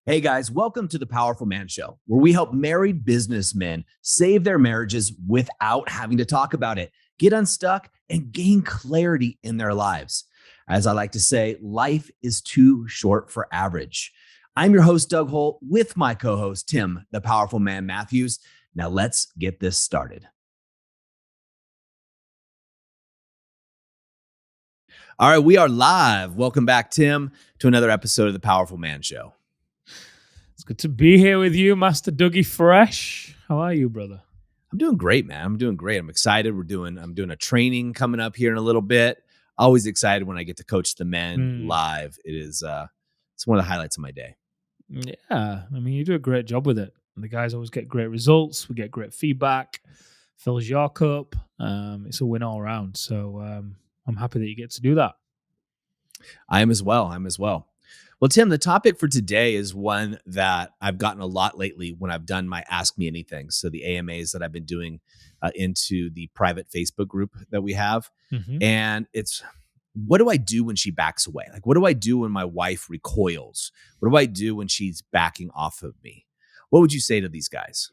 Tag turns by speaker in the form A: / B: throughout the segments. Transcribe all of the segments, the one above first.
A: Hey guys, welcome to the Powerful Man Show, where we help married businessmen save their marriages without having to talk about it, get unstuck, and gain clarity in their lives. As I like to say, life is too short for average. I'm your host, Doug Holt, with my co host, Tim, the Powerful Man Matthews. Now let's get this started. All right, we are live. Welcome back, Tim, to another episode of the Powerful Man Show.
B: It's good to be here with you, Master Dougie Fresh. How are you, brother?
A: I'm doing great, man. I'm doing great. I'm excited. I'm doing a training coming up here in a little bit. Always excited when I get to coach the men live. It's one of the highlights of my day.
B: Yeah, I mean, you do a great job with it. The guys always get great results. We get great feedback. Fills your cup. It's a win all around. So I'm happy that you get to do that.
A: I am as well. Well, Tim, the topic for today is one that I've gotten a lot lately when I've done my Ask Me Anything. So the AMAs that I've been doing into the private Facebook group that we have.
B: Mm-hmm.
A: And it's, what do I do when she backs away? Like, what do I do when my wife recoils? What do I do when she's backing off of me? What would you say to these guys?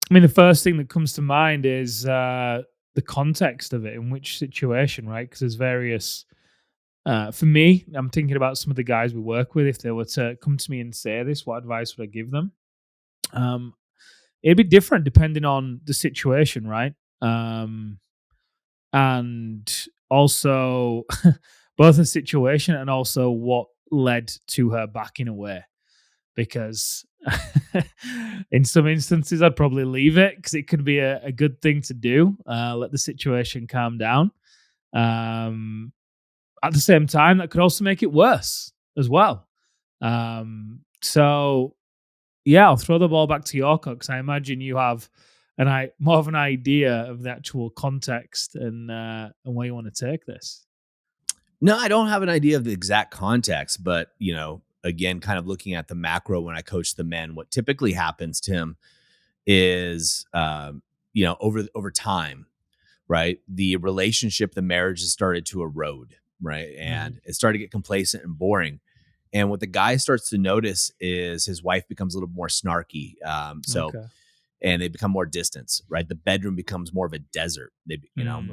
B: I mean, the first thing that comes to mind is the context of it, in which situation, right? Because there's various... for me, I'm thinking about some of the guys we work with. If they were to come to me and say this, what advice would I give them? It'd be different depending on the situation, right? And also both the situation and also what led to her backing away. Because in some instances, I'd probably leave it because it could be a good thing to do. Let the situation calm down. At the same time, that could also make it worse as well. So, yeah, I'll throw the ball back to your court because I imagine you have more of an idea of the actual context and where you want to take this.
A: No, I don't have an idea of the exact context, but, again, kind of looking at the macro when I coach the men, what typically happens, Tim, is, over time, right, the relationship, the marriage has started to erode. Right. And it started to get complacent and boring. And what the guy starts to notice is his wife becomes a little more snarky. And they become more distant, right? The bedroom becomes more of a desert.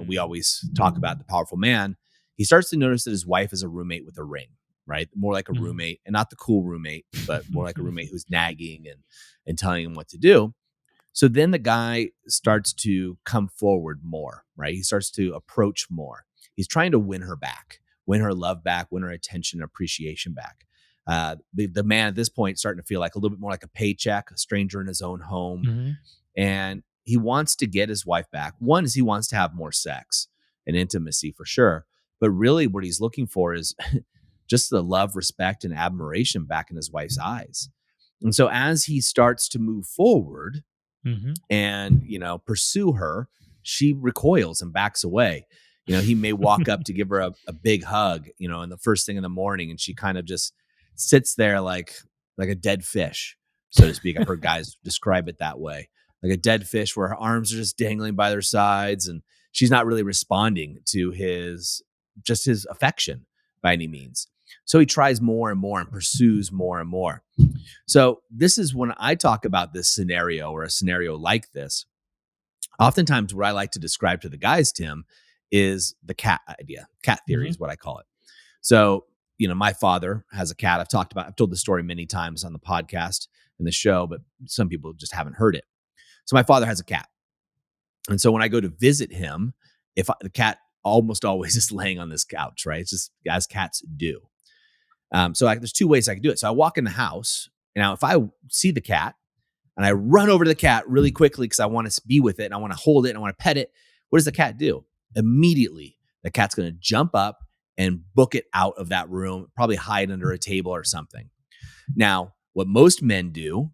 A: We always talk about the powerful man. He starts to notice that his wife is a roommate with a ring, right? More like a roommate, and not the cool roommate, but more like a roommate who's nagging and telling him what to do. So then the guy starts to come forward more, right? He starts to approach more. He's trying to win her back, win her love back, win her attention and appreciation back. The man at this point starting to feel like a little bit more like a paycheck, a stranger in his own home.
B: Mm-hmm.
A: And he wants to get his wife back. One is he wants to have more sex and intimacy for sure. But really what he's looking for is just the love, respect, and admiration back in his wife's eyes. And so as he starts to move forward and, pursue her, she recoils and backs away. He may walk up to give her a big hug, in the first thing in the morning, and she kind of just sits there like a dead fish, so to speak. I've heard guys describe it that way, like a dead fish where her arms are just dangling by their sides, and she's not really responding to his affection by any means. So he tries more and more and pursues more and more. So this is when I talk about this scenario or a scenario like this. Oftentimes what I like to describe to the guys, Tim, is the cat idea. Cat theory is what I call it. So, my father has a cat. I've told the story many times on the podcast and the show, but some people just haven't heard it. So my father has a cat. And so when I go to visit him, the cat almost always is laying on this couch, right? It's just as cats do. There's two ways I can do it. So I walk in the house. Now, if I see the cat and I run over to the cat really quickly because I want to be with it and I want to hold it and I want to pet it, what does the cat do? Immediately, the cat's going to jump up and book it out of that room, probably hide under a table or something. Now, what most men do,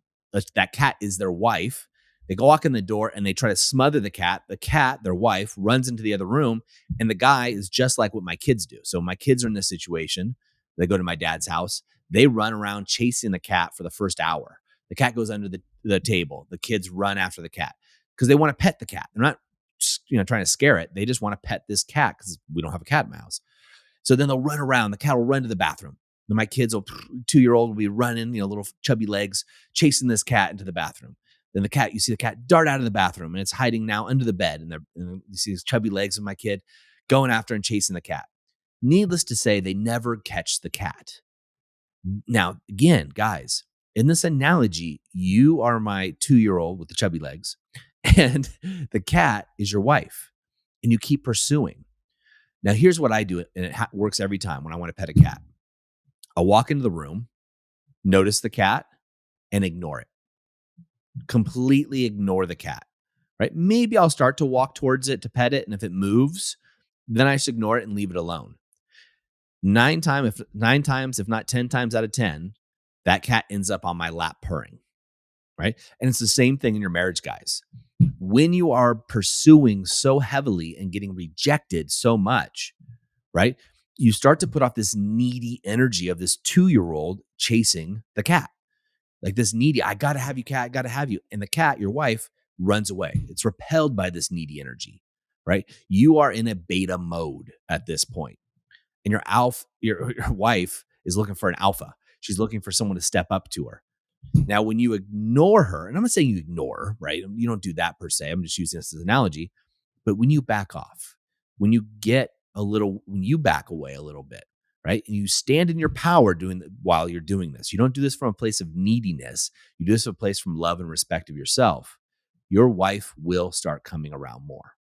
A: that cat is their wife. They go walk in the door and they try to smother the cat. The cat, their wife, runs into the other room, and the guy is just like what my kids do. So my kids are in this situation. They go to my dad's house. They run around chasing the cat for the first hour. The cat goes under the table. The kids run after the cat because they want to pet the cat. They're not trying to scare it. They just want to pet this cat because we don't have a cat in my house. So then they'll run around. The cat will run to the bathroom. Then my kids will 2-year-old will be running, little chubby legs, chasing this cat into the bathroom. Then you see the cat dart out of the bathroom, and it's hiding now under the bed. And you see these chubby legs of my kid going after and chasing the cat. Needless to say, they never catch the cat. Now, again, guys, in this analogy, you are my 2-year-old with the chubby legs, and the cat is your wife, and you keep pursuing. Now, here's what I do, and it works every time when I want to pet a cat. I'll walk into the room, notice the cat, and ignore it. Completely ignore the cat, right? Maybe I'll start to walk towards it to pet it, and if it moves, then I just ignore it and leave it alone. 9 times, if not 10 times out of 10, that cat ends up on my lap purring, right? And it's the same thing in your marriage, guys. When you are pursuing so heavily and getting rejected so much, right? You start to put off this needy energy of this 2-year-old chasing the cat. Like this needy, I got to have you, cat, I got to have you. And the cat, your wife, runs away. It's repelled by this needy energy, right? You are in a beta mode at this point. And your wife is looking for an alpha. She's looking for someone to step up to her. Now, when you ignore her, and I'm not saying you ignore her, right? You don't do that per se. I'm just using this as an analogy. But when you back off, when you back away a little bit, right? And you stand in your power while you're doing this. You don't do this from a place of neediness. You do this from a place from love and respect of yourself. Your wife will start coming around more.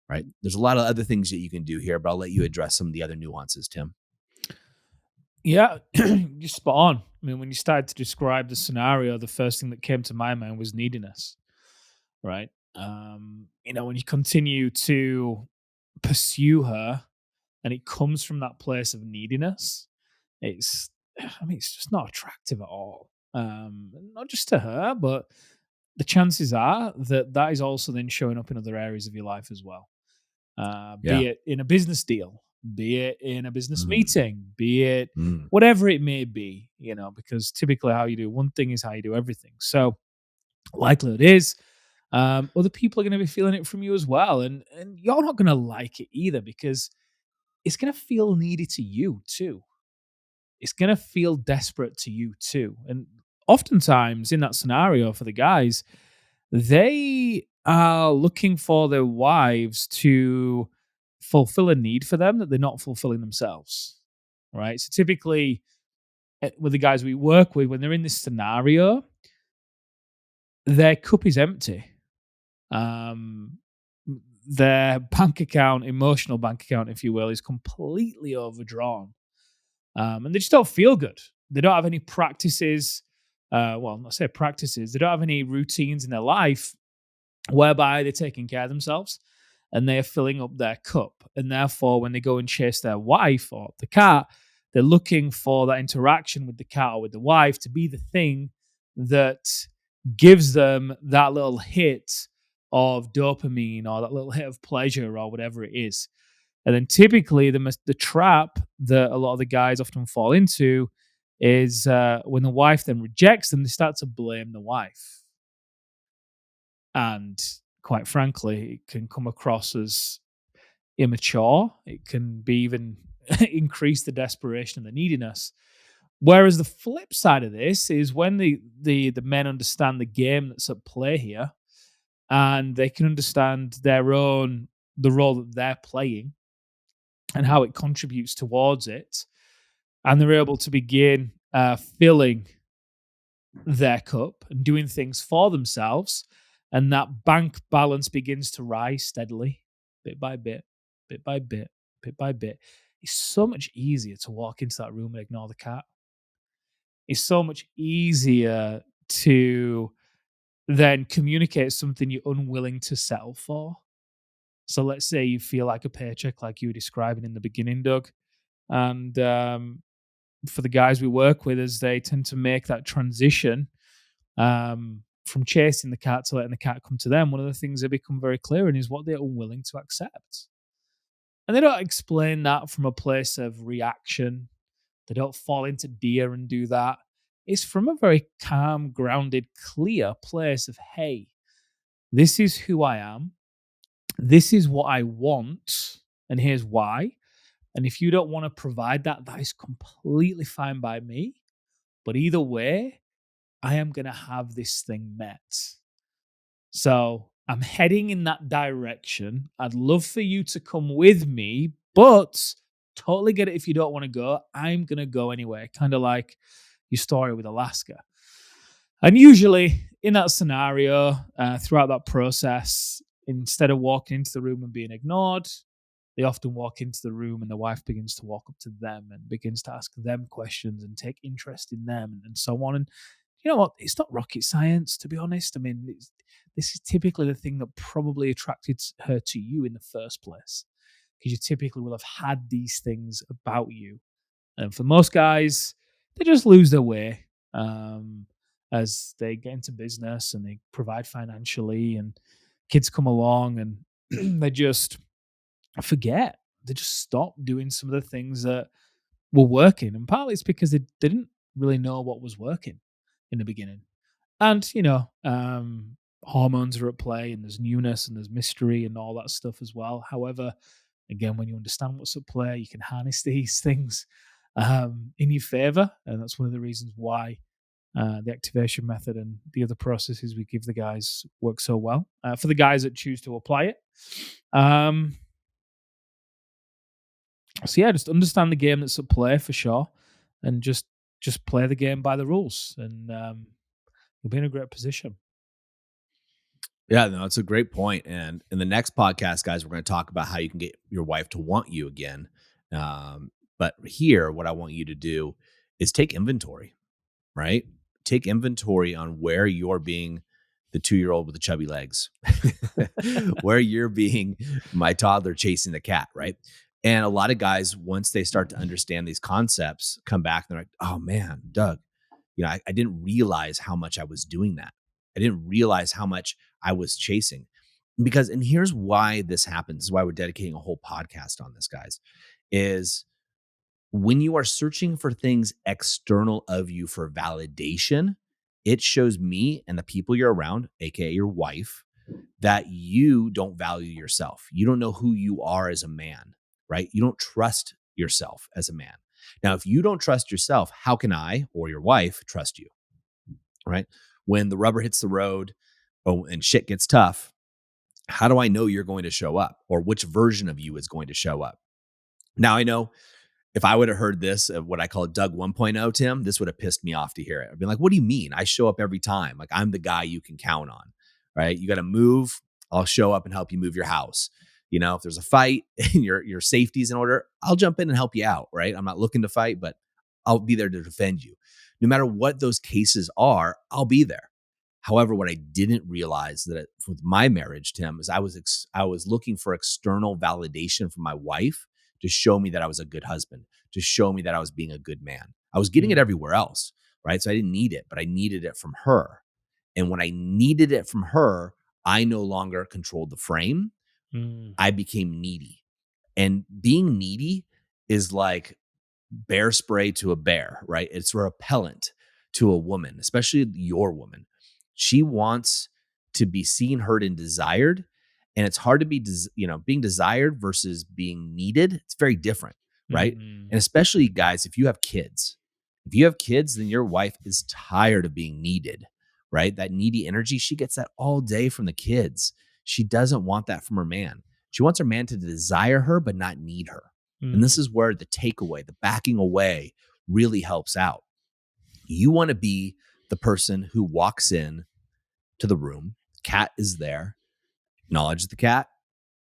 A: Right. There's a lot of other things that you can do here, but I'll let you address some of the other nuances, Tim.
B: Yeah, you're spot on. I mean, when you started to describe the scenario, the first thing that came to my mind was neediness, right? When you continue to pursue her and it comes from that place of neediness, it's just not attractive at all. Not just to her, but the chances are that is also then showing up in other areas of your life as well. Be it in a business deal, be it in a business meeting, be it whatever it may be, because typically how you do one thing is how you do everything. So likelihood is other people are going to be feeling it from you as well. And you're not going to like it either because it's going to feel needy to you too. It's going to feel desperate to you too. And oftentimes in that scenario for the guys, they are looking for their wives to fulfill a need for them that they're not fulfilling themselves, right? So typically, with the guys we work with, when they're in this scenario, their cup is empty. Their bank account, emotional bank account, if you will, is completely overdrawn. And they just don't feel good. They don't have any practices. Not say practices. They don't have any routines in their life whereby they're taking care of themselves and they're filling up their cup. And therefore, when they go and chase their wife or the cat, they're looking for that interaction with the cat or with the wife to be the thing that gives them that little hit of dopamine or that little hit of pleasure or whatever it is. And then typically the trap that a lot of the guys often fall into is when the wife then rejects them, they start to blame the wife. And quite frankly, it can come across as immature. It can be even increase the desperation and the neediness. Whereas the flip side of this is when the men understand the game that's at play here, and they can understand the role that they're playing and how it contributes towards it, and they're able to begin filling their cup and doing things for themselves, and that bank balance begins to rise steadily, bit by bit, bit by bit, bit by bit. It's so much easier to walk into that room and ignore the cat. It's so much easier to then communicate something you're unwilling to settle for. So let's say you feel like a paycheck, like you were describing in the beginning, Doug. And for the guys we work with, as they tend to make that transition from chasing the cat to letting the cat come to them, one of the things they become very clear in is what they're unwilling to accept. And they don't explain that from a place of reaction. They don't fall into deer and do that. It's from a very calm, grounded, clear place of, hey, this is who I am. This is what I want. And here's why. And if you don't want to provide that, that is completely fine by me. But either way, I am going to have this thing met. So I'm heading in that direction. I'd love for you to come with me, but totally get it if you don't want to go. I'm going to go anyway. Kind of like your story with Alaska. And usually in that scenario, throughout that process, instead of walking into the room and being ignored, they often walk into the room and the wife begins to walk up to them and begins to ask them questions and take interest in them and so on. And you know what? It's not rocket science, to be honest. I mean, this is typically the thing that probably attracted her to you in the first place, because you typically will have had these things about you. And for most guys, they just lose their way as they get into business and they provide financially, and kids come along and they just forget. They just stop doing some of the things that were working. And partly it's because they didn't really know what was working in the beginning. And, hormones are at play and there's newness and there's mystery and all that stuff as well. However, again, when you understand what's at play, you can harness these things in your favor. And that's one of the reasons why the activation method and the other processes we give the guys work so well for the guys that choose to apply it. So yeah, just understand the game that's at play for sure, and just play the game by the rules, and you'll be in a great position.
A: Yeah, no, it's a great point. And in the next podcast, guys, we're going to talk about how you can get your wife to want you again. But here, what I want you to do is take inventory, right? Take inventory on where you're being the 2-year-old with the chubby legs, where you're being my toddler chasing the cat, right? And a lot of guys, once they start to understand these concepts, come back and they're like, oh man, Doug, I didn't realize how much I was doing that. I didn't realize how much I was chasing. And here's why this happens. This is why we're dedicating a whole podcast on this, guys, is when you are searching for things external of you for validation, it shows me and the people you're around, aka your wife, that you don't value yourself. You don't know who you are as a man, right? You don't trust yourself as a man. Now, if you don't trust yourself, how can I or your wife trust you, right? When the rubber hits the road and shit gets tough, how do I know you're going to show up, or which version of you is going to show up? Now, I know if I would have heard this of what I call Doug 1.0, Tim, this would have pissed me off to hear it. I'd be like, what do you mean? I show up every time. Like, I'm the guy you can count on, right? You got to move. I'll show up and help you move your house. If there's a fight and your safety's in order, I'll jump in and help you out, right? I'm not looking to fight, but I'll be there to defend you. No matter what those cases are, I'll be there. However, what I didn't realize that with my marriage, Tim, is I was looking for external validation from my wife to show me that I was a good husband, to show me that I was being a good man. I was getting it everywhere else, right? So I didn't need it, but I needed it from her. And when I needed it from her, I no longer controlled the frame. I became needy. And being needy is like bear spray to a bear, right? It's a repellent to a woman, especially your woman. She wants to be seen, heard, and desired. And it's hard to be, being desired versus being needed. It's very different, right? And especially guys, if you have kids, then your wife is tired of being needed, right? That needy energy, she gets that all day from the kids. She doesn't want that from her man. She wants her man to desire her, but not need her. And this is where the takeaway, the backing away really helps out. You want to be the person who walks in to the room, cat is there, acknowledge the cat,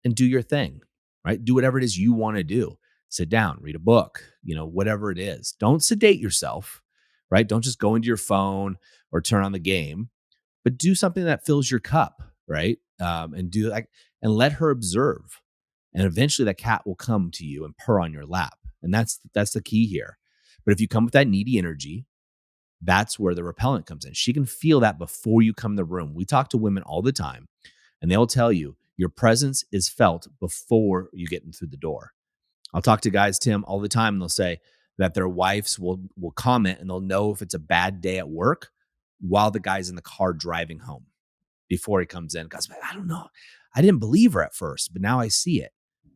A: and do your thing, right? Do whatever it is you want to do. Sit down, read a book, whatever it is. Don't sedate yourself, right? Don't just go into your phone or turn on the game, but do something that fills your cup, right? And do like, and let her observe. And eventually that cat will come to you and purr on your lap. And that's the key here. But if you come with that needy energy, that's where the repellent comes in. She can feel that before you come in the room. We talk to women all the time, and they'll tell you your presence is felt before you get in through the door. I'll talk to guys, Tim, all the time, and they'll say that their wives will comment, and they'll know if it's a bad day at work while the guy's in the car driving home before he comes in. Guys, I don't know. I didn't believe her at first, but now I see it.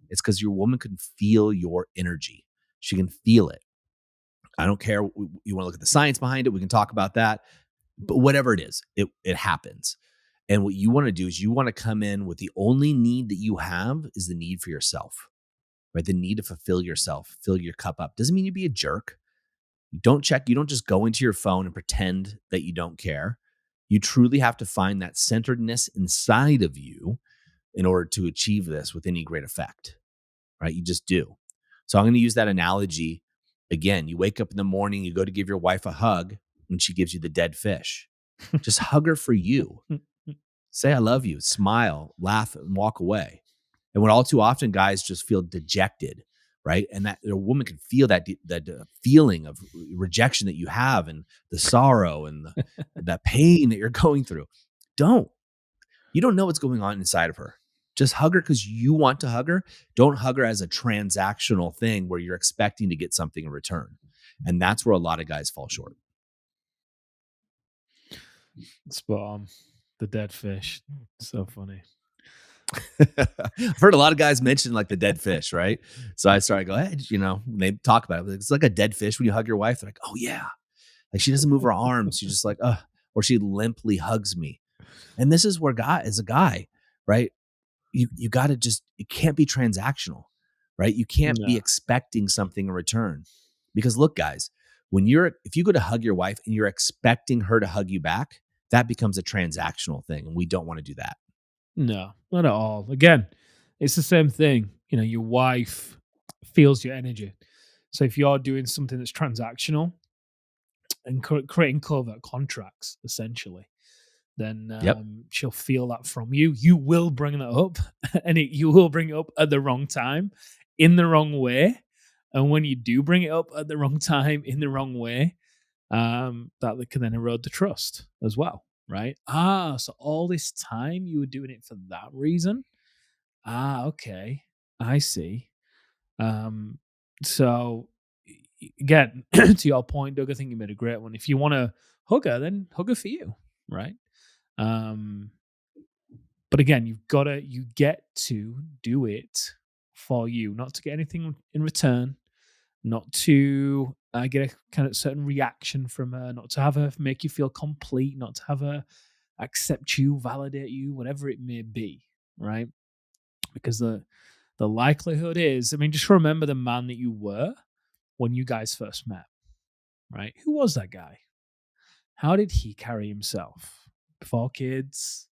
A: It's because your woman can feel your energy. She can feel it. I don't care. You want to look at the science behind it. We can talk about that. But whatever it is, it happens. And what you want to do is you want to come in with the only need that you have is the need for yourself, right? The need to fulfill yourself, fill your cup up. Doesn't mean you be a jerk. You don't just go into your phone and pretend that you don't care. You truly have to find that centeredness inside of you in order to achieve this with any great effect, right? You just do. So I'm going to use that analogy again. You wake up in the morning, you go to give your wife a hug, and she gives you the dead fish. Just hug her for you. Say, I love you, smile, laugh, and walk away. And when all too often guys just feel dejected, right? And that a woman can feel that feeling of rejection that you have and the sorrow and that pain that you're going through. You don't know what's going on inside of her. Just hug her because you want to hug her. Don't hug her as a transactional thing where you're expecting to get something in return. And that's where a lot of guys fall short.
B: Spot on. The dead fish. So funny.
A: I've heard a lot of guys mention like the dead fish, right? So I started going, hey, they talk about it. It's like a dead fish when you hug your wife. They're like, oh yeah. Like she doesn't move her arms. She's just like, or she limply hugs me. And this is where as a guy, right? You got to it can't be transactional, right? You can't be expecting something in return. Because look, guys, if you go to hug your wife and you're expecting her to hug you back, that becomes a transactional thing. And we don't want to do that.
B: No, not at all. Again, it's the same thing. Your wife feels your energy. So if you're doing something that's transactional and creating covert contracts, essentially, then she'll feel that from you. You will bring that up, and you will bring it up at the wrong time, in the wrong way. And when you do bring it up at the wrong time, in the wrong way, that can then erode the trust as well, right? So all this time you were doing it for that reason? Okay, I see. So again, to your point, Doug, I think you made a great one. If you want to hug her, then hug her for you, right? But again, you get to do it for you, not to get anything in return, not to get a kind of certain reaction from her, not to have her make you feel complete, not to have her accept you, validate you, whatever it may be, right? Because the likelihood is, just remember the man that you were when you guys first met, right? Who was that guy? How did he carry himself? Before kids,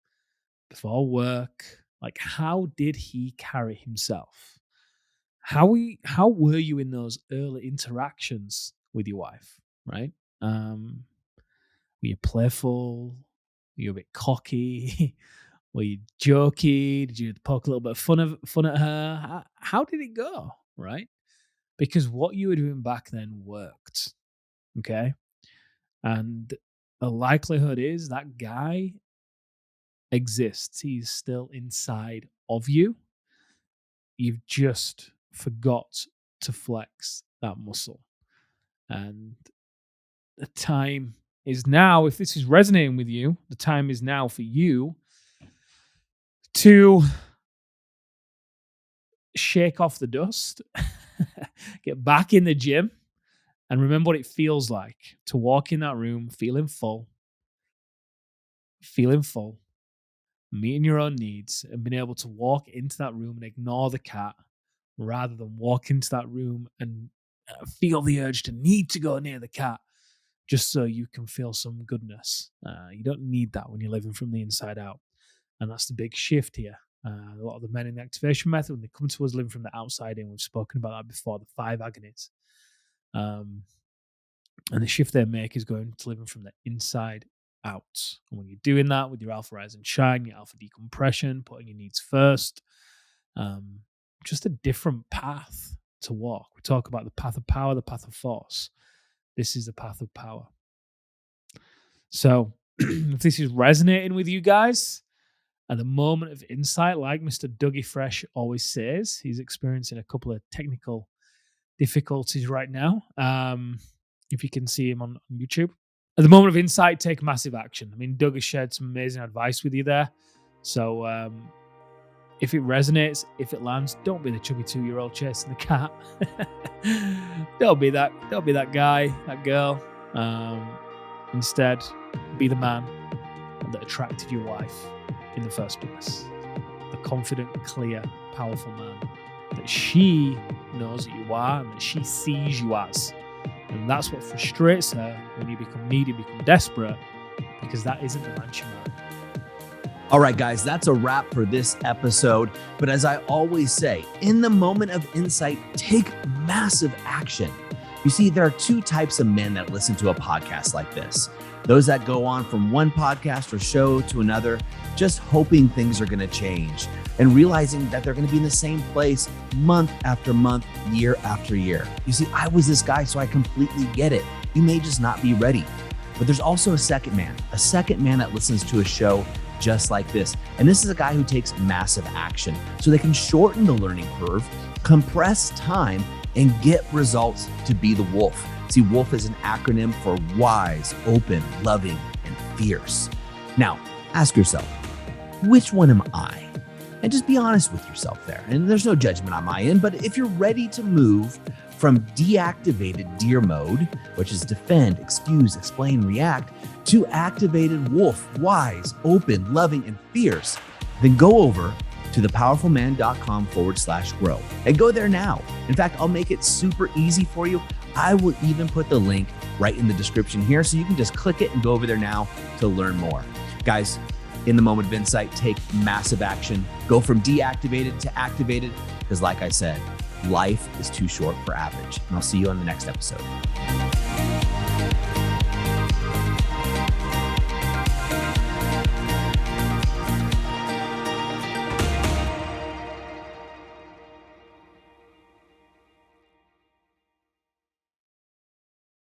B: before work, like how did he carry himself? How were you in those early interactions with your wife, right? Were you playful? Were you a bit cocky? Were you jokey? Did you poke a little bit of fun at her? How did it go, right? Because what you were doing back then worked, okay? And the likelihood is that guy exists. He's still inside of you. You've just forgot to flex that muscle. And the time is now, if this is resonating with you, the time is now for you to shake off the dust, get back in the gym, and remember what it feels like to walk in that room feeling full, meeting your own needs, and being able to walk into that room and ignore the cat rather than walk into that room and feel the urge to need to go near the cat just so you can feel some goodness. You don't need that when you're living from the inside out. And that's the big shift here. A lot of the men in the activation method, when they come to us living from the outside in, we've spoken about that before, the 5 agonies. And the shift they make is going to living from the inside out. And when you're doing that with your alpha rise and shine, your alpha decompression, putting your needs first, just a different path to walk. We talk about the path of power, the path of force. This is the path of power. So if this is resonating with you guys, at the moment of insight, like Mr. Dougie Fresh always says, he's experiencing a couple of technical difficulties right now. If you can see him on YouTube. At the moment of insight, take massive action. Doug has shared some amazing advice with you there. So If it resonates, if it lands, don't be the chubby 2-year-old chasing the cat. Don't be that guy, that girl. Instead, be the man that attracted your wife in the first place. The confident, clear, powerful man that she knows that you are and that she sees you as. And that's what frustrates her when you become needy, become desperate, because that isn't the man she married.
A: All right, guys, that's a wrap for this episode. But as I always say, in the moment of insight, take massive action. You see, there are two types of men that listen to a podcast like this. Those that go on from one podcast or show to another, just hoping things are going to change and realizing that they're going to be in the same place month after month, year after year. You see, I was this guy, so I completely get it. You may just not be ready. But there's also a second man that listens to a show just like this. And this is a guy who takes massive action so they can shorten the learning curve, compress time, and get results to be the wolf. See, wolf is an acronym for wise, open, loving, and fierce. Now, ask yourself, which one am I? And just be honest with yourself there. And there's no judgment on my end, but if you're ready to move from deactivated deer mode, which is defend, excuse, explain, react, to activated wolf, wise, open, loving, and fierce, then go over to thepowerfulman.com/grow and go there now. In fact, I'll make it super easy for you. I will even put the link right in the description here so you can just click it and go over there now to learn more. Guys, in the moment of insight, take massive action. Go from deactivated to activated because like I said, life is too short for average. And I'll see you on the next episode.